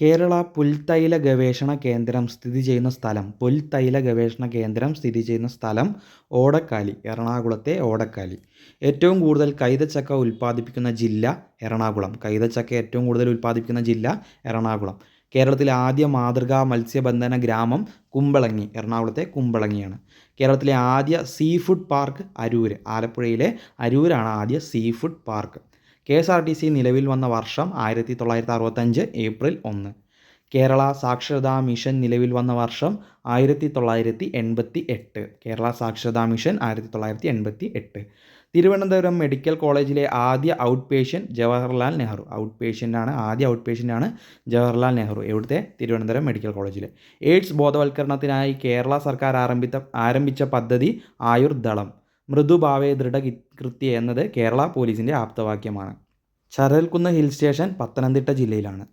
കേരള പുൽത്തൈല ഗവേഷണ കേന്ദ്രം സ്ഥിതി ചെയ്യുന്ന സ്ഥലം ഓടക്കാലി, എറണാകുളത്തെ ഓടക്കാലി. ഏറ്റവും കൂടുതൽ കൈതച്ചക്ക ഉൽപ്പാദിപ്പിക്കുന്ന ജില്ല എറണാകുളം. എറണാകുളം. കേരളത്തിലെ ആദ്യ മാതൃകാ മത്സ്യബന്ധന ഗ്രാമം കുമ്പളങ്ങി, എറണാകുളത്തെ കുമ്പളങ്ങിയാണ്. കേരളത്തിലെ ആദ്യ സീ ഫുഡ് പാർക്ക് അരൂർ, ആലപ്പുഴയിലെ അരൂരാണ് ആദ്യ സീ ഫുഡ് പാർക്ക്. KSRTC നിലവിൽ വന്ന വർഷം 1965 ഏപ്രിൽ 1. കേരള സാക്ഷരതാ മിഷൻ നിലവിൽ വന്ന വർഷം 1988. കേരള സാക്ഷരതാ മിഷൻ 1988. തിരുവനന്തപുരം മെഡിക്കൽ കോളേജിലെ ആദ്യ ഔട്ട് പേഷ്യൻ്റ് ജവഹർലാൽ നെഹ്റു. ആദ്യ ഔട്ട് പേഷ്യൻ്റാണ് ജവഹർലാൽ നെഹ്റു. എവിടുത്തെ? തിരുവനന്തപുരം മെഡിക്കൽ കോളേജിൽ. എയ്ഡ്സ് ബോധവൽക്കരണത്തിനായി കേരള സർക്കാർ ആരംഭിച്ച പദ്ധതി ആയുർദളം. മൃദുഭാവേ ദൃഢകൃത്യ എന്നത് കേരള പോലീസിൻ്റെ ആപ്തവാക്യമാണ്. ചരൽക്കുന്ന് ഹിൽ സ്റ്റേഷൻ പത്തനംതിട്ട ജില്ലയിലാണ്.